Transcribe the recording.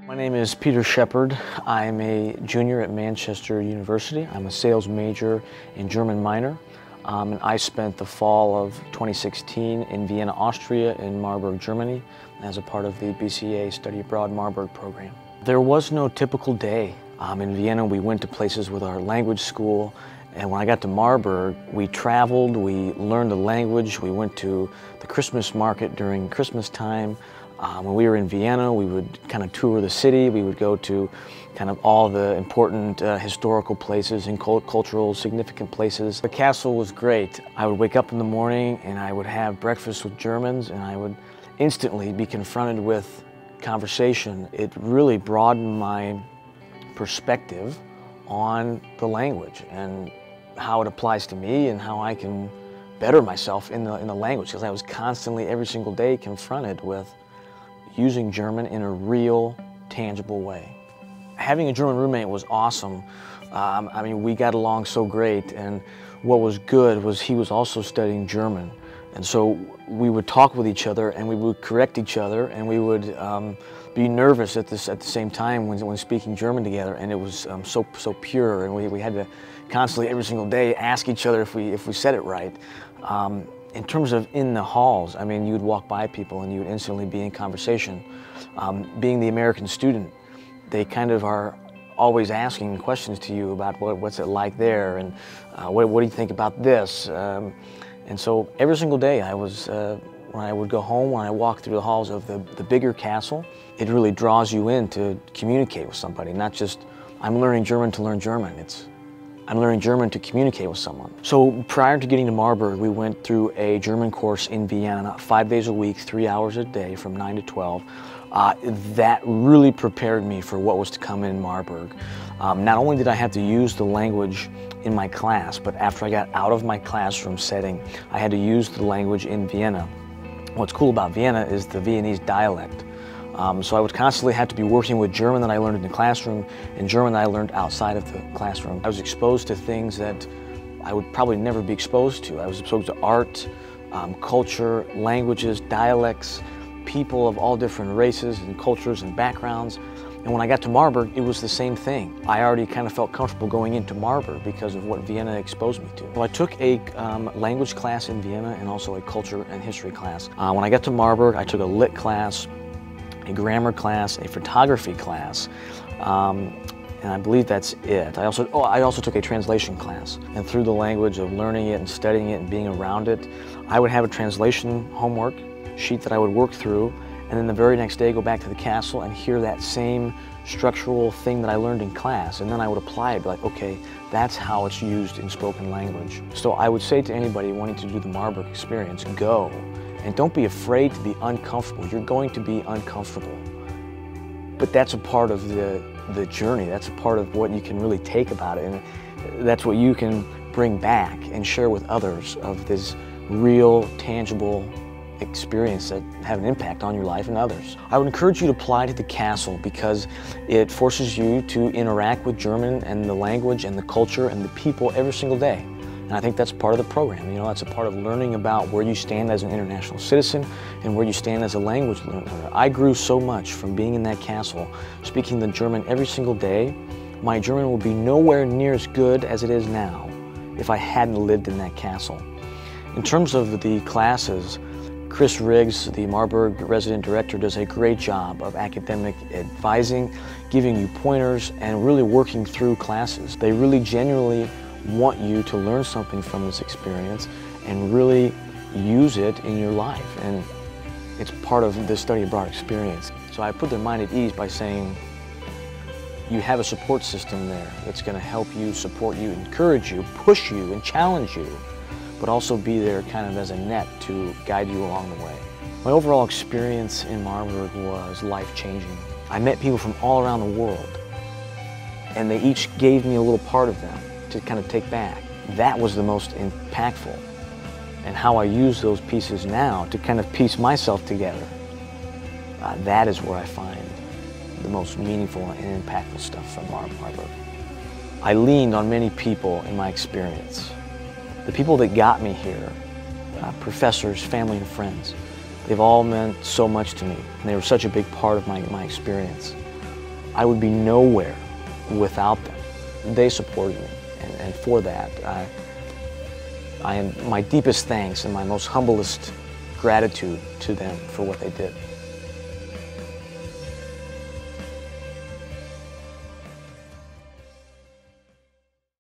My name is Peter Sheperd. I'm a junior at Manchester University. I'm a sales major and German minor. And I spent the fall of 2016 in Vienna, Austria, in Marburg, Germany, as a part of the BCA Study Abroad Marburg program. There was no typical day. In Vienna, we went to places with our language school, and when I got to Marburg, we traveled, we learned the language, we went to the Christmas market during Christmas time. When we were in Vienna, we would kind of tour the city. We would go to kind of all the important historical places and cultural significant places. The castle was great. I would wake up in the morning and I would have breakfast with Germans, and I would instantly be confronted with conversation. It really broadened my perspective on the language and how it applies to me and how I can better myself in the language, because I was constantly, every single day, confronted with using German in a real, tangible way. Having a German roommate was awesome. I mean, we got along so great, and what was good was he was also studying German. And so we would talk with each other, and we would correct each other, and we would be nervous at the same time when speaking German together, and it was so pure, and we had to constantly, every single day, ask each other if we said it right. In terms of in the halls, I mean, you'd walk by people and you would instantly be in conversation. Being the American student, they kind of are always asking questions to you about what's it like there, and what do you think about this? And so every single day I was, when I would go home, when I walked through the halls of the bigger castle, it really draws you in to communicate with somebody, not just, I'm learning German to learn German. It's, I'm learning German to communicate with someone. So prior to getting to Marburg, we went through a German course in Vienna, 5 days a week, 3 hours a day from 9 to 12. That really prepared me for what was to come in Marburg. Not only did I have to use the language in my class, but after I got out of my classroom setting, I had to use the language in Vienna. What's cool about Vienna is the Viennese dialect. So I would constantly have to be working with German that I learned in the classroom and German that I learned outside of the classroom. I was exposed to things that I would probably never be exposed to. I was exposed to art, culture, languages, dialects, people of all different races and cultures and backgrounds. And when I got to Marburg, it was the same thing. I already kind of felt comfortable going into Marburg because of what Vienna exposed me to. Well, I took a language class in Vienna and also a culture and history class. When I got to Marburg, I took a lit class, a grammar class, a photography class, and I believe that's it. I also took a translation class, and through the language of learning it and studying it and being around it, I would have a translation homework sheet that I would work through, and then the very next day go back to the castle and hear that same structural thing that I learned in class, and then I would apply it, be like, okay, that's how it's used in spoken language. So I would say to anybody wanting to do the Marburg experience, go. And don't be afraid to be uncomfortable. You're going to be uncomfortable. But that's a part of the journey. That's a part of what you can really take about it. And that's what you can bring back and share with others of this real, tangible experience that have an impact on your life and others. I would encourage you to apply to the castle because it forces you to interact with German and the language and the culture and the people every single day. And I think that's part of the program. You know, that's a part of learning about where you stand as an international citizen and where you stand as a language learner. I grew so much from being in that castle, speaking the German every single day. My German would be nowhere near as good as it is now if I hadn't lived in that castle. In terms of the classes, Chris Riggs, the Marburg resident director, does a great job of academic advising, giving you pointers, and really working through classes. They really genuinely want you to learn something from this experience and really use it in your life, and it's part of the study abroad experience. So I put their mind at ease by saying you have a support system there that's going to help you, support you, encourage you, push you, and challenge you, but also be there kind of as a net to guide you along the way. My overall experience in Marburg was life-changing. I met people from all around the world, and they each gave me a little part of them to kind of take back. That was the most impactful, and how I use those pieces now to kind of piece myself together. That is where I find the most meaningful and impactful stuff from Marburg. I leaned on many people in my experience. The people that got me here, professors, family, and friends, they've all meant so much to me, and they were such a big part of my experience. I would be nowhere without them. They supported me, and for that, I am my deepest thanks and my most humblest gratitude to them for what they did.